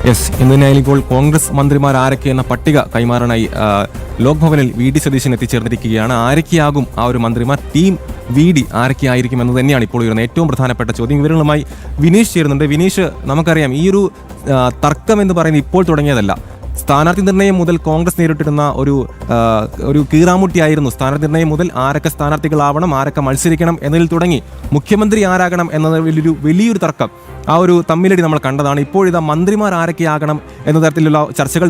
Yes, ഇന്നായാലും ഇപ്പോൾ കോൺഗ്രസ് മന്ത്രിമാർ ആരൊക്കെ എന്ന പട്ടിക കൈമാറാനായി ലോക്ഭവനിൽ VD സതീശൻ എത്തിച്ചേർന്നിരിക്കുകയാണ്. ആരൊക്കെയാകും ആ ഒരു മന്ത്രിമാർ? ടീം VD ആരൊക്കെയായിരിക്കും എന്നത് തന്നെയാണ് ഇപ്പോൾ ഉയർന്ന ഏറ്റവും പ്രധാനപ്പെട്ട ചോദ്യം. വിവരങ്ങളുമായി വിനീഷ് ചേരുന്നുണ്ട്. വിനീഷ്, നമുക്കറിയാം ഈ ഒരു തർക്കം എന്ന് പറയുന്നത് ഇപ്പോൾ തുടങ്ങിയതല്ല. സ്ഥാനാർത്ഥി നിർണയം മുതൽ കോൺഗ്രസ് നേരിട്ടിരുന്ന ഒരു കീറാമുട്ടിയായിരുന്നു. സ്ഥാനാർത്ഥി നിർണയം മുതൽ ആരൊക്കെ സ്ഥാനാർത്ഥികളാവണം, ആരൊക്കെ മത്സരിക്കണം എന്നതിൽ തുടങ്ങി മുഖ്യമന്ത്രി ആരാകണം എന്നത് വലിയൊരു തർക്കം, ആ ഒരു തമ്മിലടി നമ്മൾ കണ്ടതാണ്. ഇപ്പോഴിതാ മന്ത്രിമാർ ആരൊക്കെയാകണം എന്ന തരത്തിലുള്ള ചർച്ചകൾ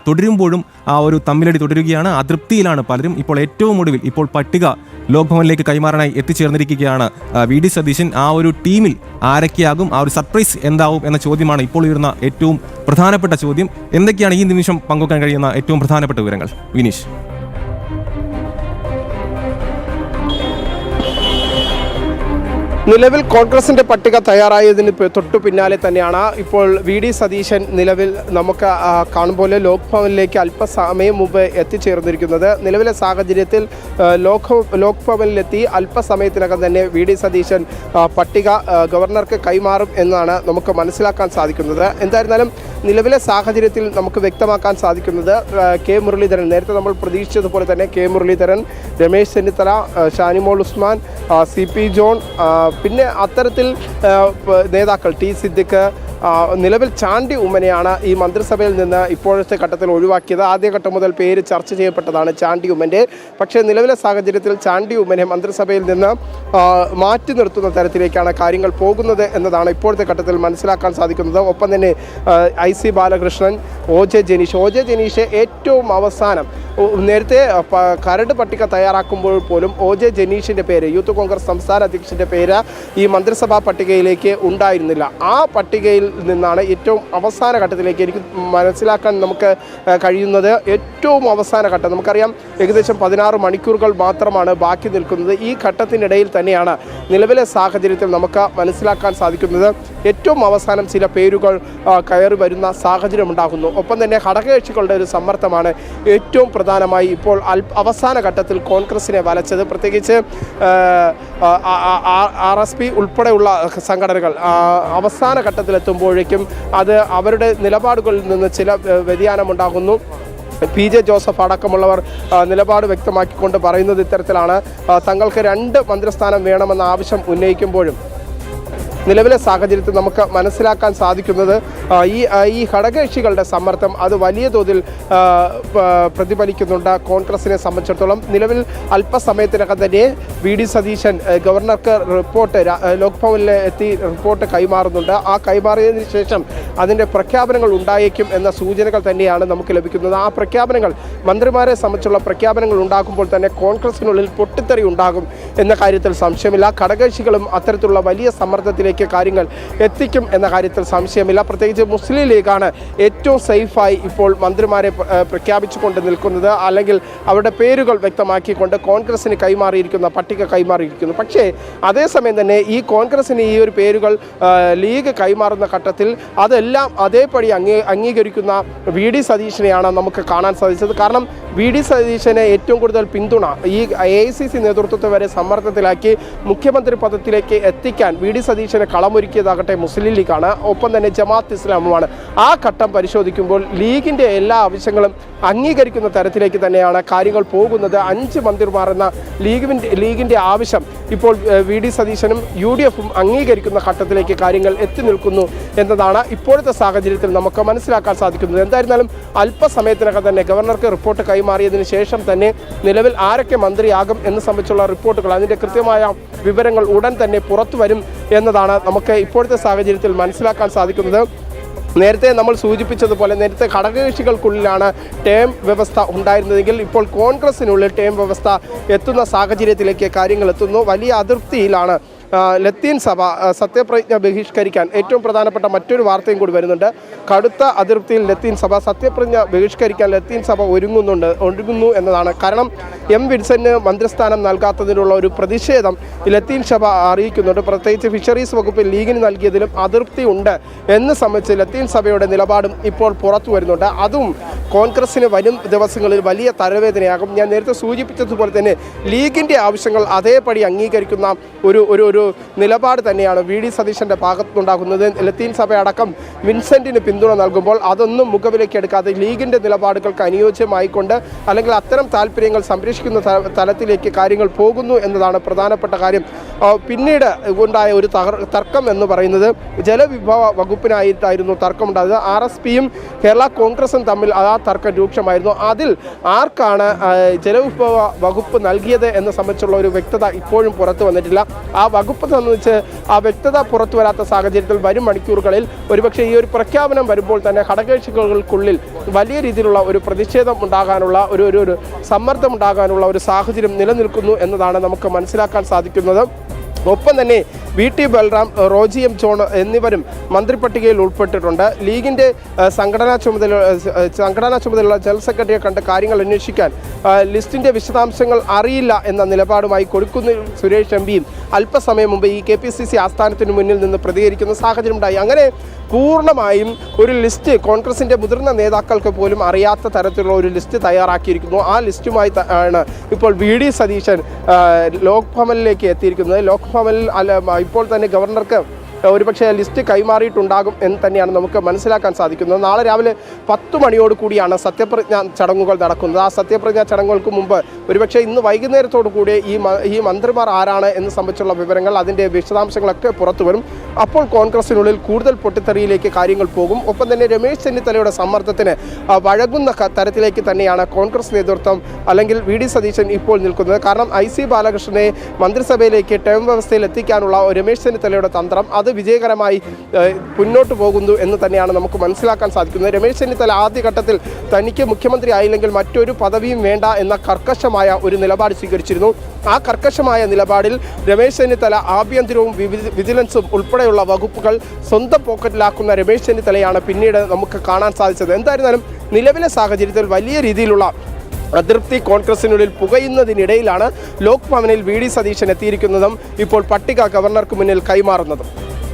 തുടരുമ്പോഴും ആ ഒരു തമ്മിലടി തുടരുകയാണ്. അതൃപ്തിയിലാണ് പലരും. ഇപ്പോൾ ഏറ്റവും ഒടുവിൽ ഇപ്പോൾ പട്ടിക ലോക്ഭവനിലേക്ക് കൈമാറാനായി എത്തിച്ചേർന്നിരിക്കുകയാണ് VD സതീശൻ. ആ ഒരു ടീമിൽ ആരൊക്കെയാകും, ആ ഒരു സർപ്രൈസ് എന്താവും എന്ന ചോദ്യമാണ് ഇപ്പോൾ ഉയർന്ന ഏറ്റവും പ്രധാനപ്പെട്ട ചോദ്യം. എന്തൊക്കെയാണ് ഈ നിമിഷം പങ്കുവെക്കാൻ കഴിയുന്ന ഏറ്റവും പ്രധാനപ്പെട്ട വിവരങ്ങൾ, വിനീഷ്? നിലവിൽ കോൺഗ്രസിന്റെ പട്ടിക തയ്യാറായതിന് തൊട്ടു പിന്നാലെ തന്നെയാണ് ഇപ്പോൾ VD സതീശൻ നിലവിൽ നമുക്ക് കാണുമ്പോൾ ലോക്ഭവനിലേക്ക് അല്പസമയം മുമ്പ് എത്തിച്ചേർന്നിരിക്കുന്നത്. നിലവിലെ സാഹചര്യത്തിൽ ലോക്ഭവനിലെത്തി അല്പസമയത്തിനകം തന്നെ VD സതീശൻ പട്ടിക ഗവർണർക്ക് കൈമാറും എന്നാണ് നമുക്ക് മനസ്സിലാക്കാൻ സാധിക്കുന്നത്. എന്തായിരുന്നാലും നിലവിലെ സാഹചര്യത്തിൽ നമുക്ക് വ്യക്തമാക്കാൻ സാധിക്കുന്നത് കെ മുരളീധരൻ, നേരത്തെ നമ്മൾ പ്രതീക്ഷിച്ചതുപോലെ തന്നെ K Muraleedharan, Ramesh Chennithala, Shanimol Usman, CP John, പിന്നെ അത്തരത്തിൽ നേതാക്കൾ T സിദ്ദിഖ്, നിലവിൽ ചാണ്ടി ഉമ്മനെയാണ് ഈ മന്ത്രിസഭയിൽ നിന്ന് ഇപ്പോഴത്തെ ഘട്ടത്തിൽ ഒഴിവാക്കിയത്. ആദ്യഘട്ടം മുതൽ പേര് ചർച്ച ചെയ്യപ്പെട്ടതാണ് ചാണ്ടി ഉമ്മൻ്റെ. പക്ഷേ നിലവിലെ സാഹചര്യത്തിൽ ചാണ്ടി ഉമ്മനെ മന്ത്രിസഭയിൽ നിന്ന് മാറ്റി നിർത്തുന്ന തരത്തിലേക്കാണ് കാര്യങ്ങൾ പോകുന്നത് എന്നതാണ് ഇപ്പോഴത്തെ ഘട്ടത്തിൽ മനസ്സിലാക്കാൻ സാധിക്കുന്നത്. ഒപ്പം തന്നെ IC ബാലകൃഷ്ണൻ, OJ ജനീഷ് ഏറ്റവും അവസാനം നേരത്തെ കരട് പട്ടിക തയ്യാറാക്കുമ്പോൾ പോലും OJ ജനീഷിൻ്റെ പേര്, യൂത്ത് കോൺഗ്രസ് സംസ്ഥാന അധ്യക്ഷൻ്റെ പേര് ഈ മന്ത്രിസഭാ പട്ടികയിലേക്ക് ഉണ്ടായിരുന്നില്ല. ആ പട്ടികയിൽ നിന്നാണ് ഏറ്റവും അവസാന ഘട്ടത്തിലേക്ക് എനിക്ക് മനസ്സിലാക്കാൻ നമുക്ക് കഴിയുന്നത്. ഏറ്റവും അവസാന ഘട്ടം നമുക്കറിയാം, ഏകദേശം 16 മണിക്കൂറുകൾ മാത്രമാണ് ബാക്കി നിൽക്കുന്നത്. ഈ ഘട്ടത്തിനിടയിൽ തന്നെയാണ് നിലവിലെ സാഹചര്യത്തിൽ നമുക്ക് മനസ്സിലാക്കാൻ സാധിക്കുന്നത് ഏറ്റവും അവസാനം ചില പേരുകൾ കയറി വരുന്ന സാഹചര്യം ഉണ്ടാകുന്നു. ഒപ്പം തന്നെ ഘടകകക്ഷികളുടെ ഒരു സമ്മർദ്ദമാണ് ഏറ്റവും പ്രധാനമായി ഇപ്പോൾ അവസാന ഘട്ടത്തിൽ കോൺഗ്രസിനെ വലച്ചത്. പ്രത്യേകിച്ച് RSP ഉൾപ്പെടെയുള്ള സംഘടനകൾ അവസാന ഘട്ടത്തിലെത്തുമ്പോഴേക്കും അത് അവരുടെ നിലപാടുകളിൽ നിന്ന് ചില വ്യതിയാനമുണ്ടാകുന്നു. PJ ജോസഫ് അടക്കമുള്ളവർ നിലപാട് വ്യക്തമാക്കിക്കൊണ്ട് പറയുന്നത് ഇത്തരത്തിലാണ്. തങ്ങൾക്ക് 2 മന്ത്രിസ്ഥാനം വേണമെന്ന ആവശ്യം ഉന്നയിക്കുമ്പോഴും നിലവിലെ സാഹചര്യത്തിൽ നമുക്ക് മനസ്സിലാക്കാൻ സാധിക്കുന്നത് ഈ ഘടകകക്ഷികളുടെ സമ്മർദ്ദം അത് വലിയ തോതിൽ പ്രതിഫലിക്കുന്നുണ്ട് കോൺഗ്രസിനെ സംബന്ധിച്ചിടത്തോളം. നിലവിൽ അല്പസമയത്തിനകം തന്നെ VD സതീശൻ ഗവർണർക്ക് റിപ്പോർട്ട് ലോക്ഭവനിൽ എത്തി റിപ്പോർട്ട് കൈമാറുന്നുണ്ട്. ആ കൈമാറിയതിനു ശേഷം അതിൻ്റെ പ്രഖ്യാപനങ്ങൾ ഉണ്ടായേക്കും എന്ന സൂചനകൾ തന്നെയാണ് നമുക്ക് ലഭിക്കുന്നത്. ആ പ്രഖ്യാപനങ്ങൾ, മന്ത്രിമാരെ സംബന്ധിച്ചുള്ള പ്രഖ്യാപനങ്ങൾ ഉണ്ടാകുമ്പോൾ തന്നെ കോൺഗ്രസിനുള്ളിൽ പൊട്ടിത്തെറി ഉണ്ടാകും എന്ന കാര്യത്തിൽ സംശയമില്ല. ഘടകകക്ഷികളും അത്തരത്തിലുള്ള വലിയ സമ്മർദ്ദത്തിലേക്ക് കാര്യങ്ങൾ എത്തിക്കും എന്ന കാര്യത്തിൽ സംശയമില്ല. പ്രത്യേകിച്ച് മുസ്ലിം ലീഗാണ് ഏറ്റവും സേഫായി ഇപ്പോൾ മന്ത്രിമാരെ പ്രഖ്യാപിച്ചുകൊണ്ട് നിൽക്കുന്നത്, അല്ലെങ്കിൽ അവരുടെ പേരുകൾ വ്യക്തമാക്കിക്കൊണ്ട് കോൺഗ്രസിന് പട്ടിക കൈമാറിയിരിക്കുന്നു. പക്ഷേ അതേസമയം തന്നെ ഈ കോൺഗ്രസിന് ഈ ഒരു പേരുകൾ ലീഗ് കൈമാറുന്ന ഘട്ടത്തിൽ അതെല്ലാം അതേപടി അംഗീകരിക്കുന്ന VD സതീശനെയാണ് നമുക്ക് കാണാൻ സാധിച്ചത്. കാരണം VD സതീശനെ ഏറ്റവും കൂടുതൽ പിന്തുണ ഈ AICC നേതൃത്വത്തെ വരെ സമ്മർദ്ദത്തിലാക്കി മുഖ്യമന്ത്രി പദത്തിലേക്ക് എത്തിക്കാൻ VD സതീശനെ കളമൊരുക്കിയതാകട്ടെ മുസ്ലിം ലീഗാണ്, ഒപ്പം തന്നെ ജമാഅത്ത് ഇസ്ലാമുമാണ്. ആ ഘട്ടം പരിശോധിക്കുമ്പോൾ ലീഗിൻ്റെ എല്ലാ ആവശ്യങ്ങളും അംഗീകരിക്കുന്ന തരത്തിലേക്ക് തന്നെയാണ് കാര്യങ്ങൾ പോകുന്നത്. 5 മന്ത്രിമാർ എന്ന ലീഗിൻ്റെ ആവശ്യം ഇപ്പോൾ VD സതീശനും UDFും അംഗീകരിക്കുന്ന ഘട്ടത്തിലേക്ക് കാര്യങ്ങൾ എത്തി നിൽക്കുന്നു എന്നതാണ് ഇപ്പോഴത്തെ സാഹചര്യത്തിൽ നമുക്ക് മനസ്സിലാക്കാൻ സാധിക്കുന്നത്. എന്തായിരുന്നാലും അല്പസമയത്തിനകം തന്നെ ഗവർണർക്ക് റിപ്പോർട്ട് കൈമാറിയതിന് ശേഷം തന്നെ നിലവിൽ ആരൊക്കെ മന്ത്രിയാകും എന്ന് സംബന്ധിച്ചുള്ള റിപ്പോർട്ടുകൾ, അതിൻ്റെ കൃത്യമായ വിവരങ്ങൾ ഉടൻ തന്നെ പുറത്തു വരും എന്നതാണ് നമുക്ക് ഇപ്പോഴത്തെ സാഹചര്യത്തിൽ മനസ്സിലാക്കാൻ സാധിക്കുന്നത്. നേരത്തെ നമ്മൾ സൂചിപ്പിച്ചതുപോലെ നേരത്തെ ഘടകകക്ഷികൾക്കുള്ളിലാണ് ടേം വ്യവസ്ഥ ഉണ്ടായിരുന്നതെങ്കിൽ ഇപ്പോൾ കോൺഗ്രസിനുള്ളിൽ ടേം വ്യവസ്ഥ എത്തുന്ന സാഹചര്യത്തിലേക്ക് കാര്യങ്ങൾ എത്തുന്നു. വലിയ അതൃപ്തിയിലാണ് ലത്തീൻ സഭ സത്യപ്രതിജ്ഞ ബഹിഷ്കരിക്കാൻ. ഏറ്റവും പ്രധാനപ്പെട്ട മറ്റൊരു വാർത്തയും കൂടി വരുന്നുണ്ട്. കടുത്ത അതിർത്തിയിൽ ലത്തീൻ സഭ സത്യപ്രതിജ്ഞ ബഹിഷ്കരിക്കാൻ ലത്തീൻ സഭ ഒരുങ്ങുന്നു എന്നതാണ്. കാരണം വിൻസെന്റിന് മന്ത്രിസ്ഥാനം നൽകാത്തതിനുള്ള ഒരു പ്രതിഷേധം ലത്തീൻ സഭ അറിയിക്കുന്നുണ്ട്. പ്രത്യേകിച്ച് ഫിഷറീസ് വകുപ്പിൽ ലീഗിന് നൽകിയതിലും അതൃപ്തി ഉണ്ട് എന്ന് സംബന്ധിച്ച് ലത്തീൻ സഭയുടെ നിലപാടും ഇപ്പോൾ പുറത്തു വരുന്നുണ്ട്. അതും കോൺഗ്രസിന് വരും ദിവസങ്ങളിൽ വലിയ തലവേദനയാകും. ഞാൻ നേരത്തെ സൂചിപ്പിച്ചതുപോലെ തന്നെ ലീഗിൻ്റെ ആവശ്യങ്ങൾ അതേപടി അംഗീകരിക്കുന്ന ഒരു നിലപാട് തന്നെയാണ് VD സതീശൻ്റെ ഭാഗത്തുനിന്നുണ്ടാകുന്നത്. ലത്തീൻ സഭ അടക്കം വിൻസെന്റിന് പിന്തുണ നൽകുമ്പോൾ അതൊന്നും മുഖവിലേക്ക് എടുക്കാതെ ലീഗിൻ്റെ നിലപാടുകൾക്ക് അനുയോജ്യമായിക്കൊണ്ട് അല്ലെങ്കിൽ അത്തരം താല്പര്യങ്ങൾ സംരക്ഷിക്കുന്ന തലത്തിലേക്ക് കാര്യങ്ങൾ പോകുന്നു എന്നതാണ് പ്രധാനപ്പെട്ട കാര്യം. പിന്നീട് ഉണ്ടായ ഒരു തർക്കം എന്ന് പറയുന്നത് ജലവിഭവ വകുപ്പിനായിട്ടായിരുന്നു തർക്കമുണ്ടായത്. RSPയും കേരള കോൺഗ്രസും തമ്മിൽ ആ തർക്കം രൂക്ഷമായിരുന്നു. അതിൽ ആർക്കാണ് ജലവിഭവ വകുപ്പ് നൽകിയത് എന്നെ സംബന്ധിച്ചുള്ള ഒരു വ്യക്തത ഇപ്പോഴും പുറത്തു വന്നിട്ടില്ല. ആ വകുപ്പ് സംബന്ധിച്ച് ആ വ്യക്തത പുറത്തു വരാത്ത സാഹചര്യത്തിൽ വരും മണിക്കൂറുകളിൽ ഒരുപക്ഷെ ഈ ഒരു പ്രഖ്യാപനം വരുമ്പോൾ തന്നെ ഘടകകക്ഷികൾക്കുള്ളിൽ വലിയ രീതിയിലുള്ള ഒരു പ്രതിഷേധം ഉണ്ടാകാനുള്ള ഒരു സമ്മർദ്ദം ഉണ്ടാകാനുള്ള ഒരു സാഹചര്യം നിലനിൽക്കുന്നു എന്നതാണ് നമുക്ക് മനസ്സിലാക്കാൻ സാധിക്കുന്നത്. ഒപ്പം തന്നെ VT Balram, Roji M John എന്നിവരും മന്ത്രിപ്പട്ടികയിൽ ഉൾപ്പെട്ടിട്ടുണ്ട്. ലീഗിൻ്റെ സംഘടനാ ചുമതലയുള്ള ജനറൽ സെക്രട്ടറിയെ കണ്ട് കാര്യങ്ങൾ അന്വേഷിക്കാൻ ലിസ്റ്റിൻ്റെ വിശദാംശങ്ങൾ അറിയില്ല എന്ന നിലപാടുമായി കൊടിക്കുന്നിൽ സുരേഷ് MPയും അല്പസമയം മുമ്പ് ഈ KPCC ആസ്ഥാനത്തിന് മുന്നിൽ നിന്ന് പ്രതികരിക്കുന്ന സാഹചര്യം ഉണ്ടായി. അങ്ങനെ പൂർണ്ണമായും ഒരു ലിസ്റ്റ് കോൺഗ്രസിൻ്റെ മുതിർന്ന നേതാക്കൾക്ക് പോലും അറിയാത്ത തരത്തിലുള്ള ഒരു ലിസ്റ്റ് തയ്യാറാക്കിയിരിക്കുന്നു. ആ ലിസ്റ്റുമായി ആണ് ഇപ്പോൾ VD സതീശൻ ലോക്ഭവനിലേക്ക് എത്തിയിരിക്കുന്നത്. ലോക്ഭവനിൽ ഇപ്പോൾ തന്നെ ഗവർണർക്ക് ഒരുപക്ഷെ ലിസ്റ്റ് കൈമാറിയിട്ടുണ്ടാകും എന്ന് തന്നെയാണ് നമുക്ക് മനസ്സിലാക്കാൻ സാധിക്കുന്നത്. നാളെ രാവിലെ 10 മണിയോട് കൂടിയാണ് സത്യപ്രതിജ്ഞാ ചടങ്ങുകൾ നടക്കുന്നത്. ആ സത്യപ്രതിജ്ഞാ ചടങ്ങുകൾക്ക് മുമ്പ് ഒരുപക്ഷെ ഇന്ന് വൈകുന്നേരത്തോടു കൂടി ഈ മന്ത്രിമാർ ആരാണ് എന്ന് സംബന്ധിച്ചുള്ള വിവരങ്ങൾ, അതിൻ്റെ വിശദാംശങ്ങളൊക്കെ പുറത്തു വരും. അപ്പോൾ കോൺഗ്രസിനുള്ളിൽ കൂടുതൽ പൊട്ടിത്തെറിയിലേക്ക് കാര്യങ്ങൾ പോകും. ഒപ്പം തന്നെ രമേശ് ചെന്നിത്തലയുടെ സമ്മർദ്ദത്തിന് വഴങ്ങുന്ന തരത്തിലേക്ക് തന്നെയാണ് കോൺഗ്രസ് നേതൃത്വം അല്ലെങ്കിൽ VD സതീശൻ ഇപ്പോൾ നിൽക്കുന്നത്. കാരണം IC ബാലകൃഷ്ണനെ മന്ത്രിസഭയിലേക്ക് ടേം വ്യവസ്ഥയിൽ എത്തിക്കാനുള്ള രമേശ് ചെന്നിത്തലയുടെ തന്ത്രം അത് വിജയകരമായി മുന്നോട്ട് പോകുന്നു എന്ന് തന്നെയാണ് നമുക്ക് മനസ്സിലാക്കാൻ സാധിക്കുന്നത്. രമേശ് ചെന്നിത്തല ആദ്യഘട്ടത്തിൽ തനിക്ക് മുഖ്യമന്ത്രി ആയില്ലെങ്കിൽ മറ്റൊരു പദവിയും വേണ്ട എന്ന കർക്കശമായ ഒരു നിലപാട് സ്വീകരിച്ചിരുന്നു. ആ കർക്കശമായ നിലപാടിൽ രമേശ് ചെന്നിത്തല ആഭ്യന്തരവും വിജിലൻസും ഉൾപ്പെടെയുള്ള വകുപ്പുകൾ സ്വന്തം പോക്കറ്റിലാക്കുന്ന രമേശ് ചെന്നിത്തലയാണ് പിന്നീട് നമുക്ക് കാണാൻ സാധിച്ചത്. എന്തായിരുന്നാലും നിലവിലെ സാഹചര്യത്തിൽ വലിയ രീതിയിലുള്ള അതൃപ്തി കോൺഗ്രസിനുള്ളിൽ പുകയുന്നതിനിടയിലാണ് ലോക്ഭവനിൽ VD സതീശൻ എത്തിയിരിക്കുന്നതും ഇപ്പോൾ പട്ടിക ഗവർണർക്ക് മുന്നിൽ കൈമാറുന്നതും.